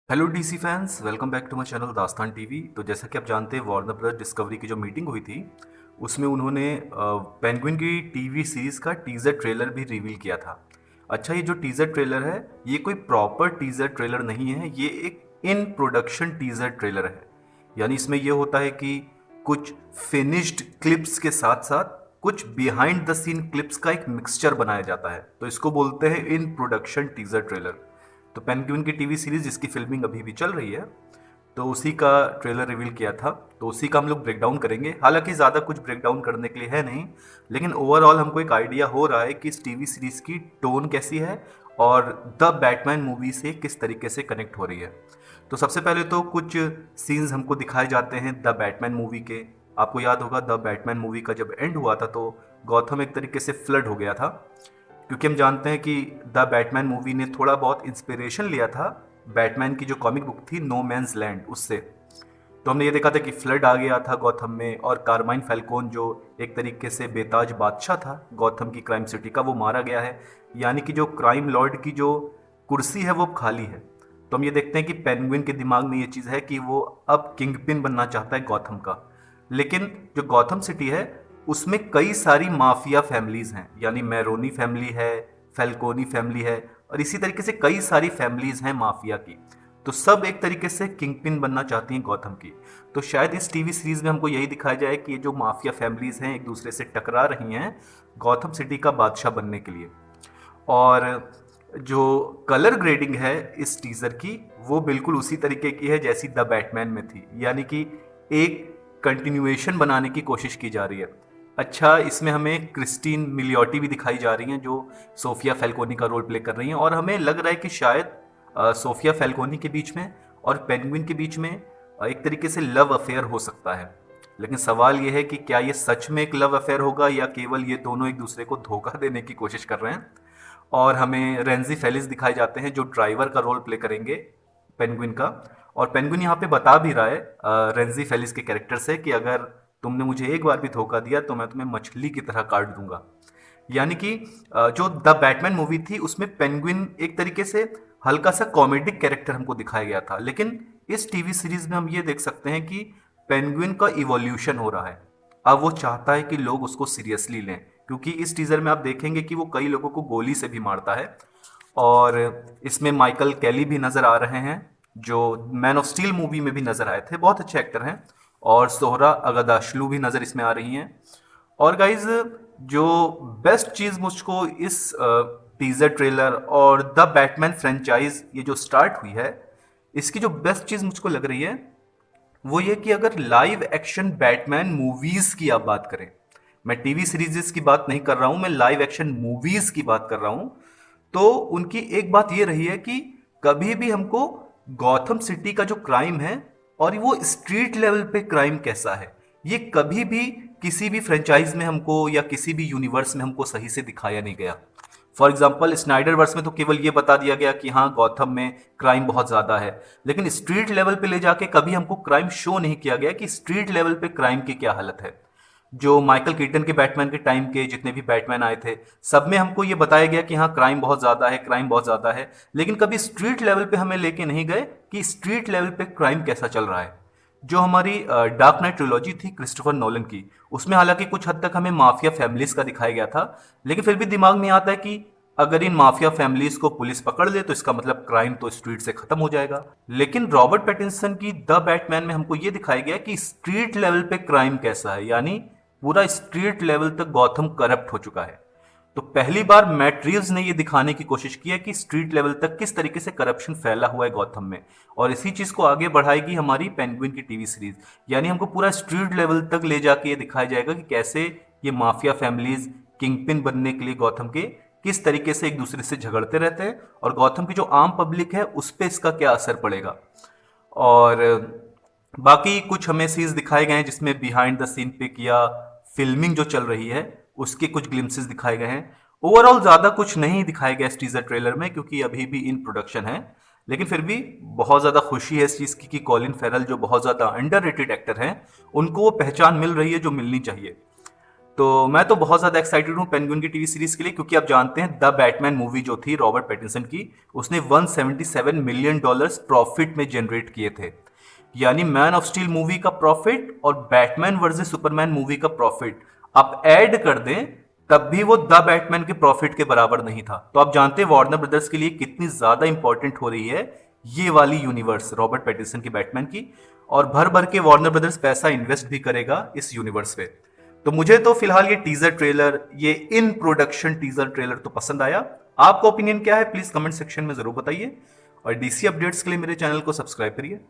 Hello DC fans, welcome back to my channel Dastaan TV. तो जैसा कि आप जानते हैं, वार्नर ब्रदर्स डिस्कवरी की जो मीटिंग हुई थी उसमें उन्होंने पेंगुइन की टीवी सीरीज़ का टीज़र ट्रेलर भी रिवील किया था। अच्छा, ये जो टीज़र ट्रेलर है ये कोई प्रॉपर टीज़र ट्रेलर नहीं है, ये एक इन प्रोडक्शन टीज़र ट्रेलर है। यानी इसमें ये होता है कि कुछ फिनिश्ड क्लिप्स के साथ साथ कुछ बिहाइंड द सीन क्लिप्स का एक मिक्सचर बनाया जाता है, तो इसको बोलते हैं इन प्रोडक्शन टीज़र ट्रेलर। तो पेंगुइन की टीवी सीरीज जिसकी फिल्मिंग अभी भी चल रही है, तो उसी का ट्रेलर रिवील किया था, तो उसी का हम लोग ब्रेक डाउन करेंगे। हालांकि ज़्यादा कुछ ब्रेक डाउन करने के लिए है नहीं, लेकिन ओवरऑल हमको एक आइडिया हो रहा है कि इस टीवी सीरीज की टोन कैसी है और द बैटमैन मूवी से किस तरीके से कनेक्ट हो रही है। तो सबसे पहले तो कुछ सीन्स हमको दिखाए जाते हैं द बैटमैन मूवी के। आपको याद होगा द बैटमैन मूवी का जब एंड हुआ था तो गॉथम एक तरीके से फ्लड हो गया था, क्योंकि हम जानते हैं कि द बैटमैन मूवी ने थोड़ा बहुत इंस्पिरेशन लिया था बैटमैन की जो कॉमिक बुक थी नो मैन्स लैंड, उससे। तो हमने ये देखा था कि फ्लड आ गया था गॉथम में, और कार्माइन फैल्कोन जो एक तरीके से बेताज बादशाह था गॉथम की क्राइम सिटी का, वो मारा गया है। यानी कि जो क्राइम लॉर्ड की जो कुर्सी है वो अब खाली है। तो हम ये देखते हैं कि पेंगुइन के दिमाग में ये चीज़ है कि वो अब किंग पिन बनना चाहता है गॉथम का। लेकिन जो गॉथम सिटी है उसमें कई सारी माफिया फैमिलीज हैं, यानी मैरोनी फैमिली है, फैल्कोनी फैमिली है, और इसी तरीके से कई सारी फैमिलीज हैं माफिया की। तो सब एक तरीके से किंगपिन बनना चाहती हैं गौतम की। तो शायद इस टीवी सीरीज में हमको यही दिखाया जाए कि ये जो माफिया फैमिलीज हैं एक दूसरे से टकरा रही हैं गौतम सिटी का बादशाह बनने के लिए। और जो कलर ग्रेडिंग है इस टीजर की वो बिल्कुल उसी तरीके की है जैसी द बैटमैन में थी, यानी कि एक कंटिन्यूएशन बनाने की कोशिश की जा रही है। अच्छा, इसमें हमें क्रिस्टीन मिलियोटी भी दिखाई जा रही हैं जो सोफिया फैल्कोनी का रोल प्ले कर रही हैं, और हमें लग रहा है कि शायद सोफिया फैल्कोनी के बीच में और पेंगुइन के बीच में एक तरीके से लव अफेयर हो सकता है। लेकिन सवाल यह है कि क्या ये सच में एक लव अफेयर होगा या केवल ये दोनों एक दूसरे को धोखा देने की कोशिश कर रहे हैं। और हमें रेंजी फेलिस दिखाए जाते हैं जो ड्राइवर का रोल प्ले करेंगे पेंगुइन का। और पेंगुइन यहाँ पे बता भी रहा है रेंजी फेलिस के कैरेक्टर से कि अगर तुमने मुझे एक बार भी धोखा दिया तो मैं तुम्हें मछली की तरह काट दूंगा। यानी कि जो द बैटमैन मूवी थी उसमें पेंगुइन एक तरीके से हल्का सा कॉमेडिक कैरेक्टर हमको दिखाया गया था, लेकिन इस टीवी सीरीज में हम ये देख सकते हैं कि पेंगुइन का इवोल्यूशन हो रहा है। अब वो चाहता है कि लोग उसको सीरियसली लें, क्योंकि इस टीजर में आप देखेंगे कि वो कई लोगों को गोली से भी मारता है। और इसमें माइकल कैली भी नजर आ रहे हैं जो मैन ऑफ स्टील मूवी में भी नजर आए थे, बहुत अच्छे एक्टर हैं। और सोहरा अगदाशलू भी नजर इसमें आ रही हैं। और गाइज, जो बेस्ट चीज मुझको इस टीजर ट्रेलर और द बैटमैन फ्रेंचाइज ये जो स्टार्ट हुई है, इसकी जो बेस्ट चीज मुझको लग रही है वो ये कि अगर लाइव एक्शन बैटमैन मूवीज की आप बात करें, मैं टीवी सीरीजेस की बात नहीं कर रहा हूं, मैं लाइव एक्शन मूवीज की बात कर रहा हूं, तो उनकी एक बात ये रही है कि कभी भी हमको गॉथम सिटी का जो क्राइम है और वो स्ट्रीट लेवल पे क्राइम कैसा है, ये कभी भी किसी भी फ्रेंचाइज में हमको या किसी भी यूनिवर्स में हमको सही से दिखाया नहीं गया। फॉर एग्जाम्पल स्नाइडर वर्स में तो केवल ये बता दिया गया कि हाँ गॉथम में क्राइम बहुत ज्यादा है, लेकिन स्ट्रीट लेवल पे ले जाके कभी हमको क्राइम शो नहीं किया गया कि स्ट्रीट लेवल पे क्राइम की क्या हालत है। जो माइकल कीटन के बैटमैन के टाइम के जितने भी बैटमैन आए थे सब में हमको ये बताया गया कि हाँ क्राइम बहुत ज्यादा है, क्राइम बहुत ज्यादा है, लेकिन कभी स्ट्रीट लेवल पे हमें लेके नहीं गए कि स्ट्रीट लेवल पे क्राइम कैसा चल रहा है। जो हमारी डार्क नाइट ट्रिलॉजी थी क्रिस्टोफर नोलन की, उसमें हालांकि कुछ हद तक हमें माफिया फैमिलीज का दिखाया गया था, लेकिन फिर भी दिमाग में आता है कि अगर इन माफिया फैमिलीज को पुलिस पकड़ ले तो इसका मतलब क्राइम तो स्ट्रीट से खत्म हो जाएगा। लेकिन रॉबर्ट पैटिंसन की द बैटमैन में हमको ये दिखाया गया कि स्ट्रीट लेवल पे क्राइम कैसा है, यानी पूरा स्ट्रीट लेवल तक गॉथम करप्ट हो चुका है। तो पहली बार मैट रीव्स ने ये दिखाने की कोशिश की है कि स्ट्रीट लेवल तक किस तरीके से करप्शन फैला हुआ है गॉथम में, और इसी चीज को आगे बढ़ाएगी हमारी पेंगुइन की टीवी सीरीज। यानी हमको पूरा स्ट्रीट लेवल तक ले जाके ये दिखाया जाएगा कि कैसे ये माफिया फैमिलीज किंगपिन बनने के लिए गॉथम के किस तरीके से एक दूसरे से झगड़ते रहते हैं, और गॉथम की जो आम पब्लिक है उस पर इसका क्या असर पड़ेगा। और बाकी कुछ हमें सीन्स दिखाए गए हैं जिसमें बिहाइंड द सीन पिक या फिल्मिंग जो चल रही है उसके कुछ ग्लिम्सेस दिखाए गए हैं। ओवरऑल ज्यादा कुछ नहीं दिखाया गया इस टीजर ट्रेलर में क्योंकि अभी भी इन प्रोडक्शन है, लेकिन फिर भी बहुत ज्यादा खुशी है इस चीज की कि कॉलिन फेरल जो बहुत ज्यादा अंडररेटेड एक्टर हैं उनको वो पहचान मिल रही है जो मिलनी चाहिए। तो मैं तो बहुत ज़्यादा एक्साइटेड हूँ पेंगुइन की टीवी सीरीज के लिए, क्योंकि आप जानते हैं द बैटमैन मूवी जो थी रॉबर्ट पैटिंसन की, उसने 177 मिलियन डॉलर्स प्रॉफिट में जनरेट किए थे। यानी मैन ऑफ स्टील मूवी का प्रॉफिट और बैटमैन वर्सेस सुपरमैन मूवी का प्रॉफिट आप ऐड कर दें तब भी वो द बैटमैन के प्रॉफिट के बराबर नहीं था। तो आप जानते हैं वार्नर ब्रदर्स के लिए कितनी ज्यादा इंपॉर्टेंट हो रही है ये वाली यूनिवर्स रॉबर्ट पैटिंसन की बैटमैन की, और भर भर के वार्नर ब्रदर्स पैसा इन्वेस्ट भी करेगा इस यूनिवर्स पे। तो मुझे तो फिलहाल ये टीजर ट्रेलर, ये इन प्रोडक्शन टीजर ट्रेलर तो पसंद आया। आपका ओपिनियन क्या है प्लीज कमेंट सेक्शन में जरूर बताइए, और डीसी अपडेट्स के लिए मेरे चैनल को सब्सक्राइब करिए।